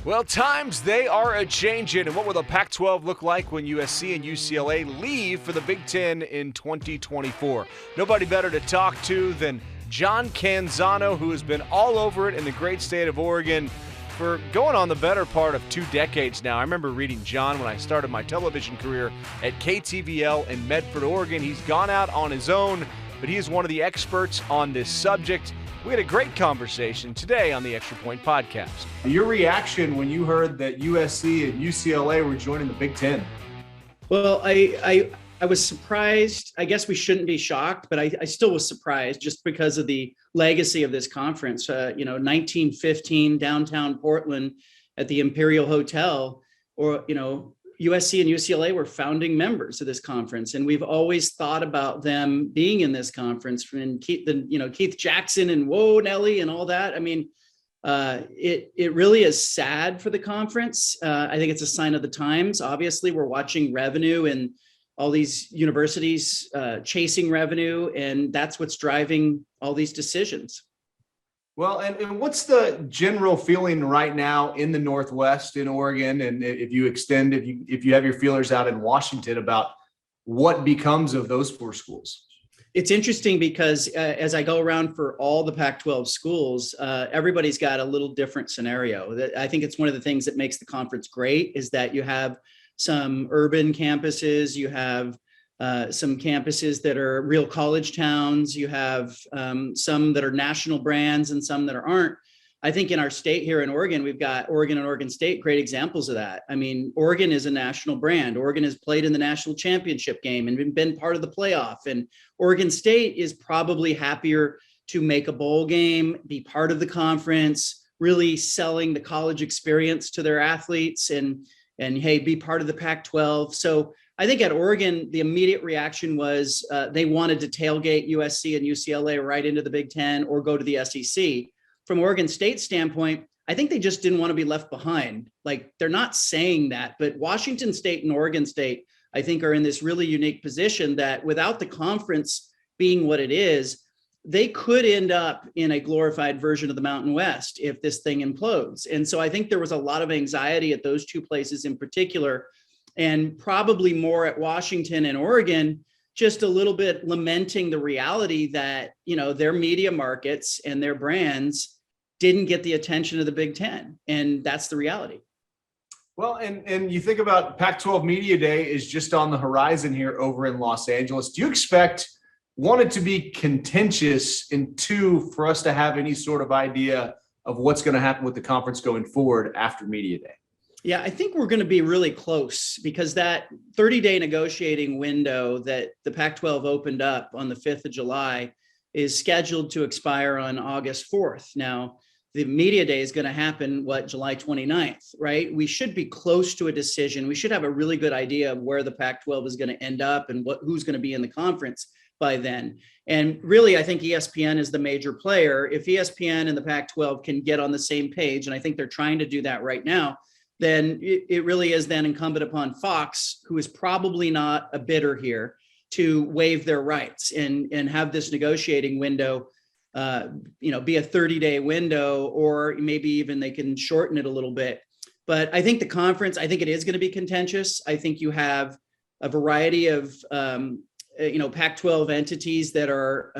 Well, times they are a-changing, and what will the Pac-12 look like when USC and UCLA leave for the Big Ten in 2024? Nobody better to talk to than John Canzano, who has been all over it in the great state of Oregon for going on the better part of 2 decades now. I remember reading John when I started my television career at KTVL in Medford, Oregon. He's gone out on his own, but he is one of the experts on this subject. We had a great conversation today on the Extra Point Podcast. Your reaction when you heard that USC and UCLA were joining the Big Ten? Well, I was surprised. I guess we shouldn't be shocked, but I still was surprised just because of the legacy of this conference. 1915 downtown Portland at the Imperial Hotel, or, USC and UCLA were founding members of this conference, and we've always thought about them being in this conference. From Keith Jackson and Whoa Nelly and all that. I mean, it really is sad for the conference. I think it's a sign of the times. Obviously, we're watching revenue and all these universities chasing revenue, and that's what's driving all these decisions. Well, and what's the general feeling right now in the Northwest in Oregon? And if you have your feelers out in Washington about what becomes of those 4 schools? It's interesting because as I go around for all the Pac-12 schools, everybody's got a little different scenario. I think it's one of the things that makes the conference great is that you have some urban campuses, you have some campuses that are real college towns. You have some that are national brands and some that aren't. I think in our state here in Oregon, we've got Oregon and Oregon State, great examples of that. I mean, Oregon is a national brand. Oregon has played in the national championship game and been part of the playoff. And Oregon State is probably happier to make a bowl game, be part of the conference, really selling the college experience to their athletes and hey, be part of the Pac-12. So I think at Oregon, the immediate reaction was they wanted to tailgate USC and UCLA right into the Big Ten or go to the SEC. From Oregon State's standpoint, I think they just didn't want to be left behind. Like, they're not saying that, but Washington State and Oregon State, I think, are in this really unique position that without the conference being what it is, they could end up in a glorified version of the Mountain West if this thing implodes. And so I think there was a lot of anxiety at those 2 places in particular, and probably more at Washington and Oregon, just a little bit lamenting the reality that, their media markets and their brands didn't get the attention of the Big Ten. And that's the reality. Well, and you think about Pac-12 Media Day is just on the horizon here over in Los Angeles. Do you expect, 1, it to be contentious, and 2, for us to have any sort of idea of what's going to happen with the conference going forward after Media Day? Yeah, I think we're going to be really close because that 30-day negotiating window that the Pac-12 opened up on the 5th of July is scheduled to expire on August 4th. Now, the media day is going to happen, July 29th, right? We should be close to a decision. We should have a really good idea of where the Pac-12 is going to end up and who's going to be in the conference by then. And really, I think ESPN is the major player. If ESPN and the Pac-12 can get on the same page, and I think they're trying to do that right now, then it really is then incumbent upon Fox, who is probably not a bidder here, to waive their rights and have this negotiating window, be a 30-day window, or maybe even they can shorten it a little bit. But I think the conference, I think it is going to be contentious. I think you have a variety of, Pac-12 entities that are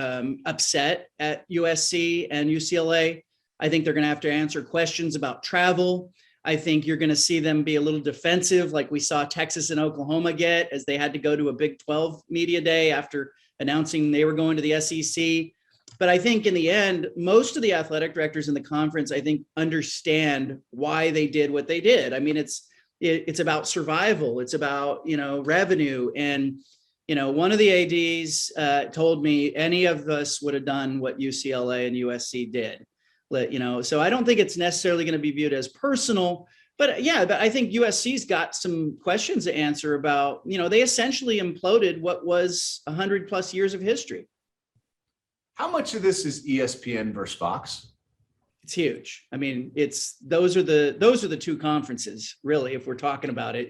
upset at USC and UCLA. I think they're going to have to answer questions about travel. I think you're going to see them be a little defensive, like we saw Texas and Oklahoma get, as they had to go to a Big 12 media day after announcing they were going to the SEC. But I think in the end, most of the athletic directors in the conference, I think, understand why they did what they did. I mean, it's about survival. It's about, revenue. And, one of the ADs told me any of us would have done what UCLA and USC did. So I don't think it's necessarily going to be viewed as personal, but I think USC's got some questions to answer about, they essentially imploded what was 100+ years of history. How much of this is ESPN versus Fox? It's huge. I mean, those are the 2 conferences, really, if we're talking about it.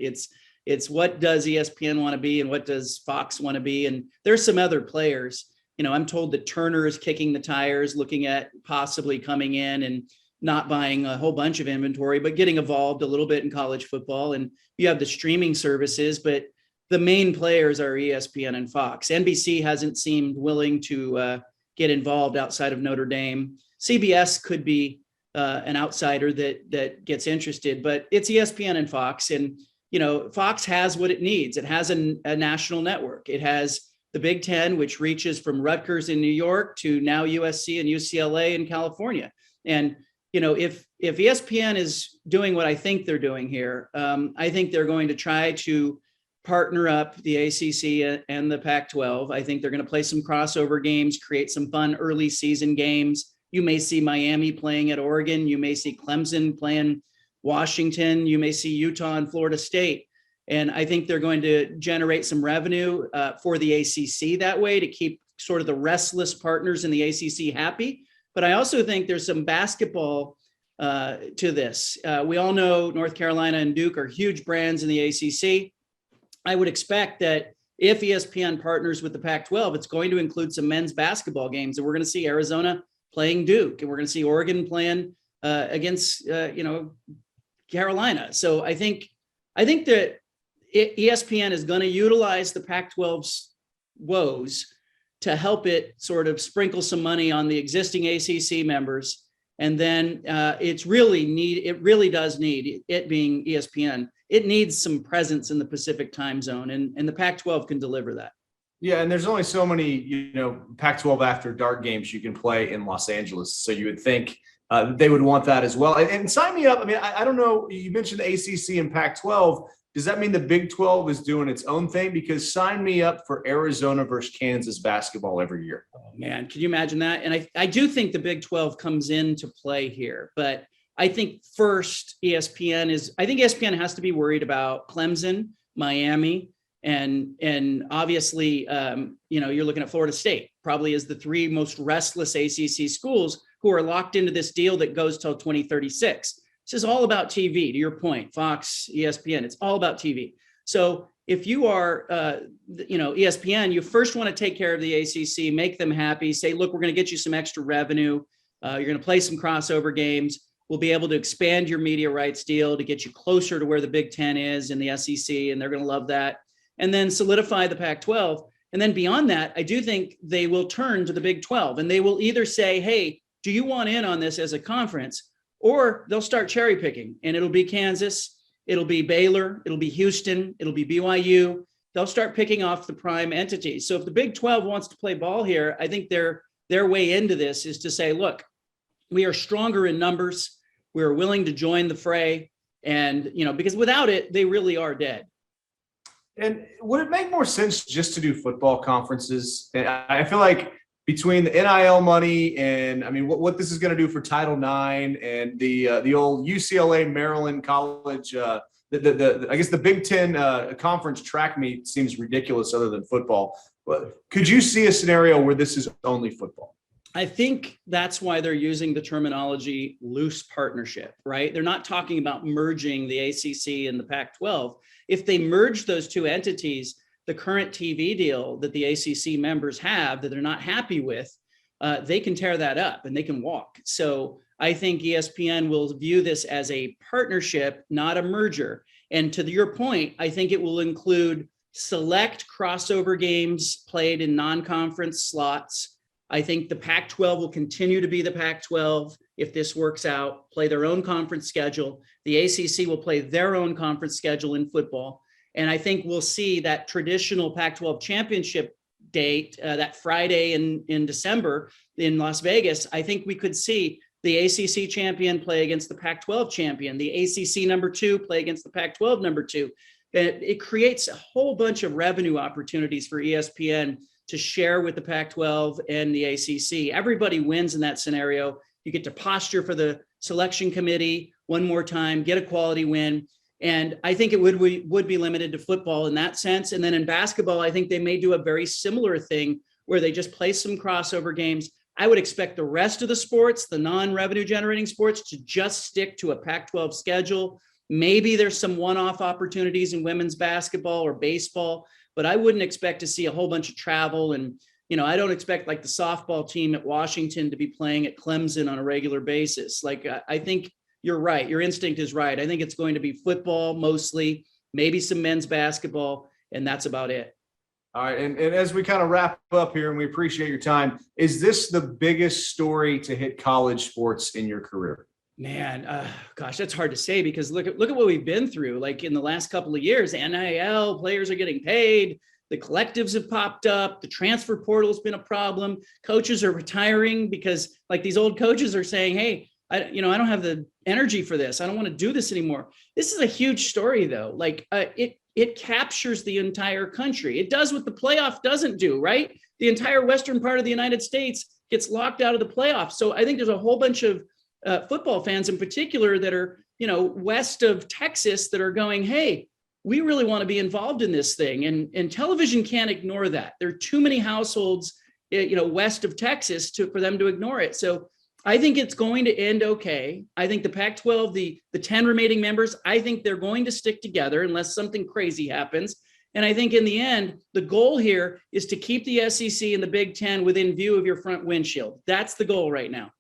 It's what does ESPN want to be and what does Fox want to be? And there's some other players. I'm told that Turner is kicking the tires, looking at possibly coming in and not buying a whole bunch of inventory, but getting involved a little bit in college football. And you have the streaming services, but the main players are ESPN and Fox. NBC hasn't seemed willing to get involved outside of Notre Dame. CBS could be an outsider that gets interested, but it's ESPN and Fox. And, Fox has what it needs. It has a national network. It has the Big Ten, which reaches from Rutgers in New York to now USC and UCLA in California. And, if ESPN is doing what I think they're doing here, I think they're going to try to partner up the ACC and the Pac-12. I think they're going to play some crossover games, create some fun early season games. You may see Miami playing at Oregon. You may see Clemson playing Washington. You may see Utah and Florida State. And I think they're going to generate some revenue for the ACC that way to keep sort of the restless partners in the ACC happy. But I also think there's some basketball to this. We all know North Carolina and Duke are huge brands in the ACC. I would expect that if ESPN partners with the Pac-12, it's going to include some men's basketball games. And we're going to see Arizona playing Duke, and we're going to see Oregon playing against, Carolina. So I think that ESPN is going to utilize the Pac-12's woes to help it sort of sprinkle some money on the existing ACC members. And then it really does need, it being ESPN, it needs some presence in the Pacific time zone, and the Pac-12 can deliver that. Yeah, and there's only so many, Pac-12 after dark games you can play in Los Angeles. So you would think they would want that as well. And sign me up. I mean, I don't know. You mentioned the ACC and Pac-12. Does that mean the Big 12 is doing its own thing? Because sign me up for Arizona versus Kansas basketball every year. Oh, man, can you imagine that? And I do think the Big 12 comes into play here. But I think first ESPN has to be worried about Clemson, Miami, and obviously, you're looking at Florida State, probably as the three most restless ACC schools who are locked into this deal that goes till 2036. This is all about TV, to your point, Fox, ESPN, it's all about TV. So if you are, ESPN, you first want to take care of the ACC, make them happy, say, look, we're going to get you some extra revenue. You're going to play some crossover games. We'll be able to expand your media rights deal to get you closer to where the Big Ten is and the SEC, and they're going to love that. And then solidify the Pac-12. And then beyond that, I do think they will turn to the Big 12, and they will either say, hey, do you want in on this as a conference? Or they'll start cherry picking, and it'll be Kansas, it'll be Baylor, it'll be Houston, it'll be BYU. They'll start picking off the prime entities. So if the Big 12 wants to play ball here, I think their way into this is to say, look, we are stronger in numbers. We are willing to join the fray. And, because without it, they really are dead. And would it make more sense just to do football conferences? And I feel like between the NIL money and, I mean, what this is going to do for Title IX and the old UCLA Maryland College, I guess the Big Ten conference track meet seems ridiculous other than football. But could you see a scenario where this is only football? I think that's why they're using the terminology loose partnership, right? They're not talking about merging the ACC and the Pac-12. If they merge those two entities, the current TV deal that the ACC members have that they're not happy with, they can tear that up and they can walk. So I think ESPN will view this as a partnership, not a merger. And to your point, I think it will include select crossover games played in non-conference slots. I think the Pac-12 will continue to be the Pac-12 if this works out, play their own conference schedule. The ACC will play their own conference schedule in football. And I think we'll see that traditional Pac-12 championship date, that Friday in December in Las Vegas. I think we could see the ACC champion play against the Pac-12 champion, the ACC number 2 play against the Pac-12 number 2. It creates a whole bunch of revenue opportunities for ESPN to share with the Pac-12 and the ACC. Everybody wins in that scenario. You get to posture for the selection committee one more time, get a quality win. And I think it would be limited to football in that sense. And then in basketball, I think they may do a very similar thing where they just play some crossover games. I would expect the rest of the sports, the non-revenue generating sports, to just stick to a Pac-12 schedule. Maybe there's some one-off opportunities in women's basketball or baseball, but I wouldn't expect to see a whole bunch of travel and I don't expect like the softball team at Washington to be playing at Clemson on a regular basis. Like, I think you're right. Your instinct is right. I think it's going to be football mostly, maybe some men's basketball, and that's about it. All right. And as we kind of wrap up here, and we appreciate your time, is this the biggest story to hit college sports in your career? Man, gosh, that's hard to say because look at what we've been through. Like in the last couple of years, NIL players are getting paid. The collectives have popped up. The transfer portal has been a problem. Coaches are retiring because like these old coaches are saying, hey, I don't have the energy for this. I don't want to do this anymore. This is a huge story though. Like it captures the entire country. It does what the playoff doesn't do, right? The entire western part of the United States gets locked out of the playoff. So I think there's a whole bunch of football fans in particular that are, west of Texas that are going, hey, we really want to be involved in this thing. And television can't ignore that. There are too many households, west of Texas for them to ignore it. So I think it's going to end okay. I think the Pac-12, the 10 remaining members, I think they're going to stick together unless something crazy happens. And I think in the end, the goal here is to keep the SEC and the Big Ten within view of your front windshield. That's the goal right now.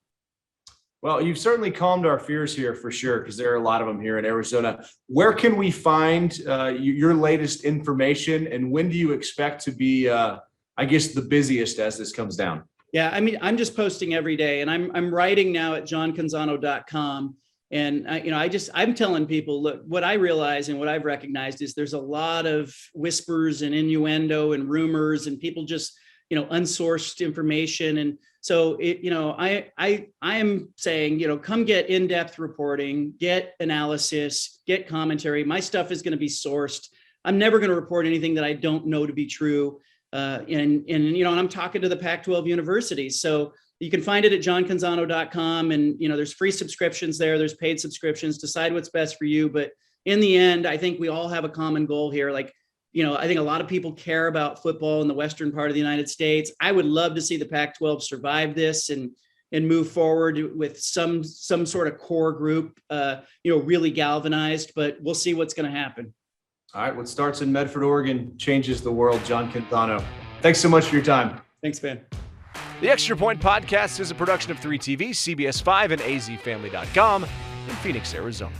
Well, you've certainly calmed our fears here for sure, because there are a lot of them here in Arizona. Where can we find your latest information, and when do you expect to be, the busiest as this comes down? Yeah, I mean, I'm just posting every day, and I'm writing now at johncanzano.com. And I'm telling people, look, what I realize and what I've recognized is there's a lot of whispers and innuendo and rumors, and people just, unsourced information. And so I am saying, come get in-depth reporting, get analysis, get commentary. My stuff is going to be sourced. I'm never going to report anything that I don't know to be true. And I'm talking to the Pac-12 universities. So you can find it at johncanzano.com, and, there's free subscriptions there. There's paid subscriptions. Decide what's best for you. But in the end, I think we all have a common goal here. Like, I think a lot of people care about football in the western part of the United States. I would love to see the Pac-12 survive this and move forward with some sort of core group, really galvanized, but we'll see what's going to happen. All right. What starts in Medford, Oregon changes the world. John Quintano, thanks so much for your time. Thanks, Ben. The Extra Point Podcast is a production of 3TV, CBS 5, and azfamily.com in Phoenix, Arizona.